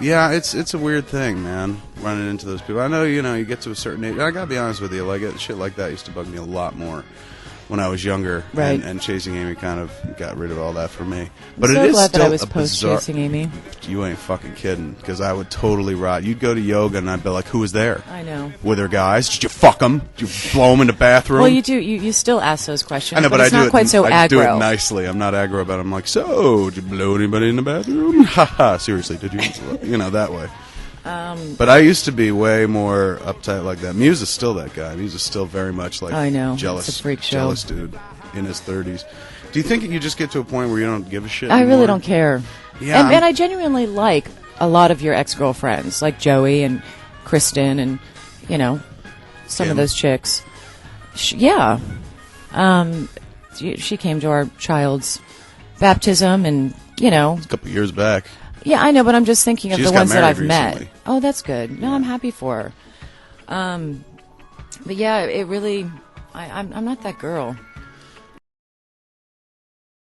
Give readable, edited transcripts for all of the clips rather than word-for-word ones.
Yeah, it's a weird thing, man, running into those people. I know, you get to a certain age. I gotta be honest with you, shit like that used to bug me a lot more when I was younger. Right. And Chasing Amy kind of got rid of all that for me. But I'm so it is glad still that I was a bizarre... post-Chasing Amy. You ain't fucking kidding, because I would totally rot. You'd go to yoga, and I'd be like, who was there? I know. Were there guys? Did you fuck them? Did you blow them in the bathroom? Well, you do. You still ask those questions. I know, but it's not quite so I aggro. do it nicely. I'm not aggro about it. I'm like, so, did you blow anybody in the bathroom? Haha, seriously, did you? That way. But I used to be way more uptight like that. Muse is still that guy. Muse is still very much like I know. jealous, It's a freak show. jealous dude in his 30s. Do you think you just get to a point where you don't give a shit I anymore? really don't care. Yeah, and I genuinely like a lot of your ex-girlfriends, like Joey and Kristen and, some of those chicks. Yeah. She came to our child's baptism and, It's a couple years back. Yeah, I know, but I'm just thinking of She the just got ones that I've married met. recently. Oh, that's good. No, I'm happy for her. But yeah, it really... I'm not that girl.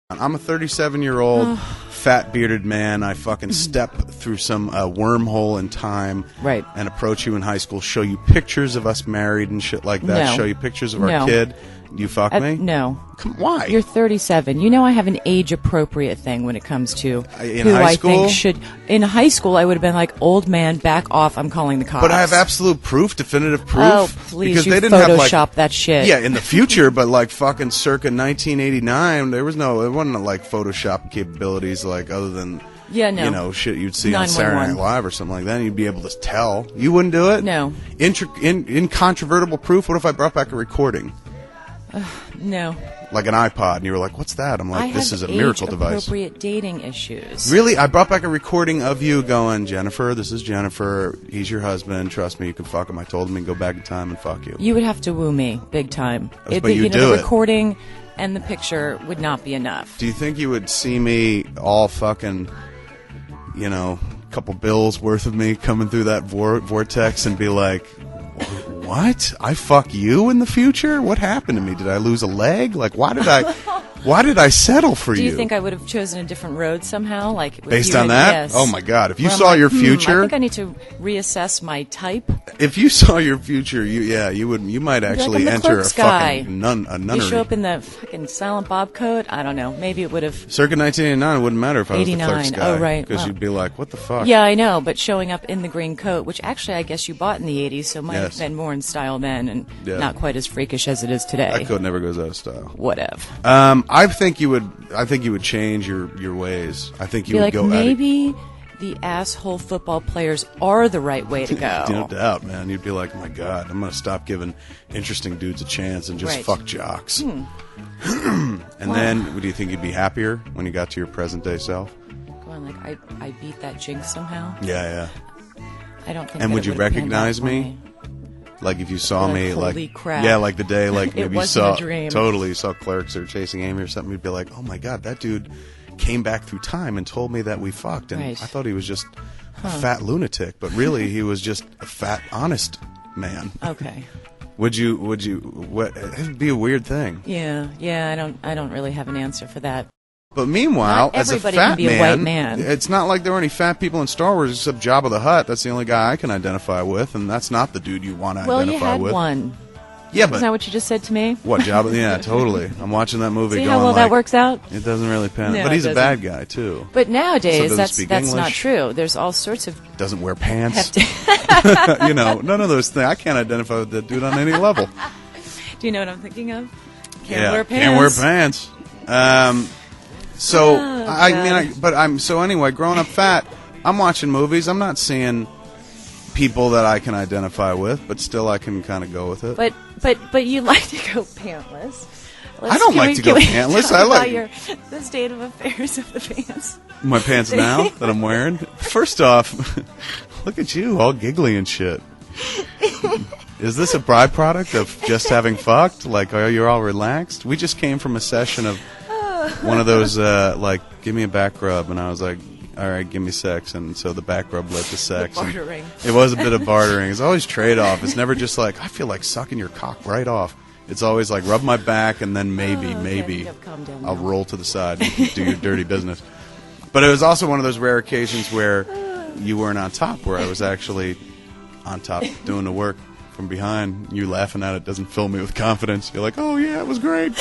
I'm a 37-year-old fat bearded man. I fucking step through some wormhole in time, Right. and approach you in high school, show you pictures of us married and shit like that, No. show you pictures of our No. kid. You fuck me? No. Come, why? You're 37. You know I have an age-appropriate thing when it comes to In who high I school? think should... In high school, I would have been like, old man, back off, I'm calling the cops. But I have absolute proof, definitive proof. Oh, please, because you they didn't have Photoshop that shit. Yeah, in the future, but like fucking circa 1989, there wasn't like Photoshop capabilities like other than Yeah, no. shit you'd see on Saturday 911. Night Live or something like that. And you'd be able to tell. You wouldn't do it? No. Incontrovertible proof. What if I brought back a recording? No. Like an iPod, and you were like, "What's that?" I'm like, "This is a miracle device." Age-appropriate dating issues. Really? I brought back a recording of you going, "Jennifer, this is Jennifer. He's your husband. Trust me, you can fuck him." I told him he'd go back in time and fuck you. You would have to woo me, big time. But you do the it. recording and the picture would not be enough. Do you think you would see me all fucking, a couple bills worth of me coming through that vortex and be like, what? I fuck you in the future? What happened to me? Did I lose a leg? Like, why did I settle for you? Do you think I would have chosen a different road somehow? Like with Based you on and- that? Yes. Oh my God! If you Where I'm saw like, your I future, think I need to reassess my type. if you saw your future, you might actually I'm the enter a clerk's guy. fucking nunnery. You show up in the fucking Silent Bob coat. I don't know. Maybe it would have. Circa 1989, it wouldn't matter if I was the 89. clerk's guy. Oh, right. Because Well. you'd be like, what the fuck? Yeah, I know. But showing up in the green coat, which actually I guess you bought in the '80s, so it might Yes. have been more in style then, and Yeah. not quite as freakish as it is today. That coat never goes out of style. Whatever. I think you would change your ways. I think you Be would like, go maybe the asshole football players are the right way to go. No doubt, man. You'd be like, oh my God, I'm going to stop giving interesting dudes a chance and just Right. fuck jocks. And then, do you think you'd be happier when you got to your present day self? Going like, I beat that jinx somehow. Yeah. I don't think. And that would it you would have panned recognize out for me? Like if you saw Like, me, holy crap. yeah, like the day, like It maybe you wasn't saw a dream. totally, you saw Clerks or Chasing Amy or something. You'd be like, oh my God, that dude came back through time and told me that we fucked, and Right. I thought he was just a fat lunatic, but really he was just a fat, honest man. Okay. Would you? What? It'd be a weird thing. Yeah. I don't really have an answer for that. But meanwhile, Not as a everybody fat can be a white man. it's not like there were any fat people in Star Wars except Jabba the Hutt. That's the only guy I can identify with, and that's not the dude you want to Well, you identify had with. one. Yeah, Isn't that but what you just said to me? what Jabba? Yeah, totally. I'm watching that movie. See going how well like, that works out? It doesn't really pan. No, but he's it a bad doesn't. guy too. But So nowadays, does he speak that's not English? true. There's all sorts of Doesn't wear pants. hefty. None of those things. I can't identify with that dude on any level. Do you know what I'm thinking of? Yeah, wear pants. Can't wear pants. So Oh, I God. mean, so anyway, growing up fat, I'm watching movies. I'm not seeing people that I can identify with, but still I can kind of go with it. But you like to go pantless. I don't like to go pantless. I like the state of affairs of the pants. my pants now that I'm wearing. First off, look at you, all giggly and shit. Is this a byproduct of just having fucked? Like, you're all relaxed? We just came from a session of one of those, like, give me a back rub, and I was like, all right, give me sex, and so the back rub led to sex. And bartering. it was a bit of bartering. It's always trade-off. It's never just like, I feel like sucking your cock right off. It's always like, rub my back, and then maybe Calm down I'll now. roll to the side and do your dirty business. But it was also one of those rare occasions where you weren't on top, where I was actually on top doing the work from behind. You laughing at it doesn't fill me with confidence. You're like, oh yeah, it was great.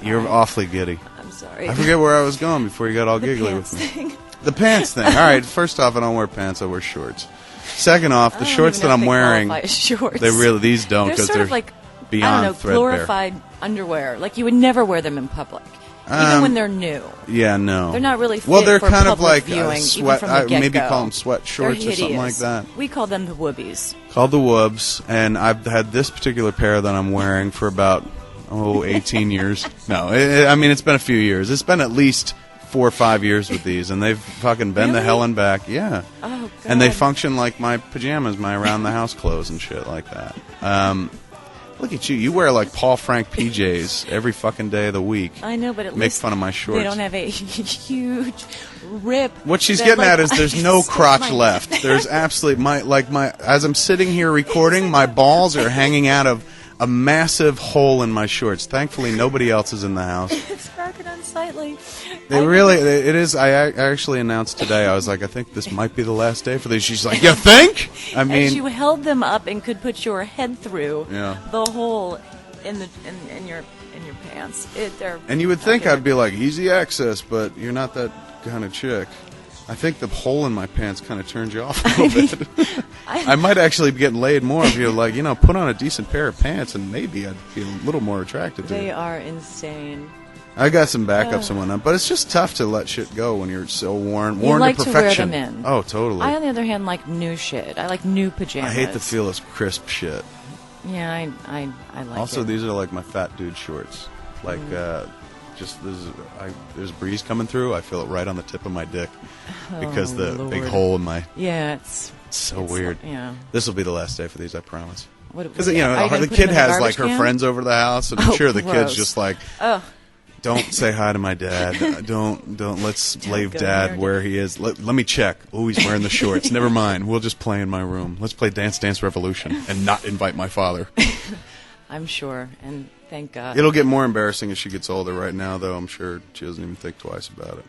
You're awfully giddy. I'm sorry. I forget where I was going before you got all giggly with me. The pants thing. All right, first off, I don't wear pants, I wear shorts. Second off, the shorts that I'm wearing, these don't, because they're like, beyond I don't know, threadbare. Glorified underwear. Like, you would never wear them in public. Even when they're new. Yeah, no. They're not really fit Well, they're for kind of public like viewing, sweat. even from the get-go. Maybe call them sweat shorts or something like that. We call them the woobies. Called the woobs, and I've had this particular pair that I'm wearing for about 18 years. No, I mean, it's been a few years. It's been at least 4 or 5 years with these, and they've fucking been the hell and back. Yeah. Oh, God. And they function like my pajamas, my around-the-house clothes and shit like that. Look at you. You wear like Paul Frank PJs every fucking day of the week. I know, but at Make least fun of my shorts. they don't have a huge rip. What she's that, getting like, at is there's no crotch left. There's absolutely as I'm sitting here recording, my balls are hanging out of a massive hole in my shorts. Thankfully, nobody else is in the house. It's fucking unsightly. It is. I actually announced today, I was like, I think this might be the last day for these. She's like, you think? I mean, as you held them up and could put your head through Yeah. the hole in your pants. And you would think I'd be like, easy access, but you're not that kind of chick. I think the hole in my pants kind of turns you off a little bit. I might actually be getting laid more if you're like, put on a decent pair of pants and maybe I'd be a little more attracted to They you. are insane. I got some backups and whatnot, but it's just tough to let shit go when you're so worn You like to to wear perfection. them in. Oh, totally. I, on the other hand, like new shit. I like new pajamas. I hate the feel of crisp shit. Yeah, I like Also, it. these are like my fat dude shorts. Like, there's a breeze coming through. I feel it right on the tip of my dick because the Lord. big hole in my. Yeah, it's so weird. Yeah. This will be the last day for these, I promise. Because are you gonna the put kid them in has the like her garbage can? friends over the house, and I'm sure the gross. kid's just like, Ugh. don't say hi to my dad. Don't let's leave go dad near where he is. Let me check. Oh, he's wearing the shorts. Never mind. We'll just play in my room. Let's play Dance Dance Revolution and not invite my father. I'm sure, and thank God. It'll get more embarrassing as she gets older. Right now, though, I'm sure she doesn't even think twice about it.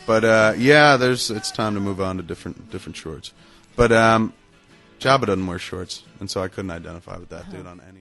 But it's time to move on to different shorts. But Jabba doesn't wear shorts, and so I couldn't identify with that dude on any.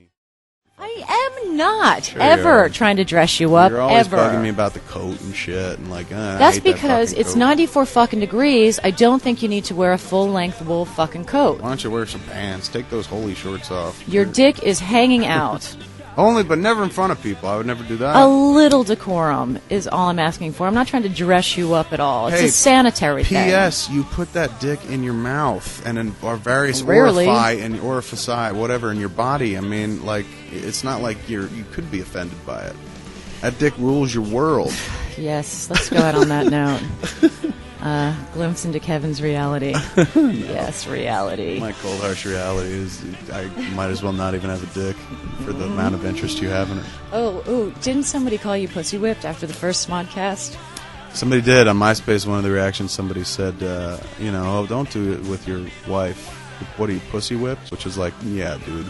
I am not Sure you ever are. trying to dress you up. You're always ever. bugging me about the coat and shit, and like. That's I hate that because fucking it's coat. 94 fucking degrees. I don't think you need to wear a full-length wool fucking coat. Why don't you wear some pants? Take those holy shorts off. Your dick is hanging out. Only, but never in front of people. I would never do that. A little decorum is all I'm asking for. I'm not trying to dress you up at all. It's Hey, a sanitary thing. P.S. You put that dick in your mouth and in or various Rarely. orifici, whatever, in your body. I mean, like, it's not like you could be offended by it. That dick rules your world. Yes, let's go out on that note. Glimpse into Kevin's reality. Yes, reality. My cold, harsh reality is I might as well not even have a dick for the amount of interest you have in it. Oh, didn't somebody call you pussy whipped after the first SModcast? Somebody did. On MySpace, one of the reactions, somebody said, oh, don't do it with your wife. What are you, pussy whipped? Which is like, yeah, dude.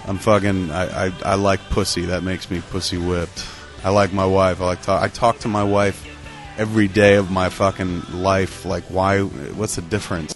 I'm fucking, I like pussy. That makes me pussy whipped. I like my wife. I talk to my wife every day of my fucking life. Like, why? What's the difference?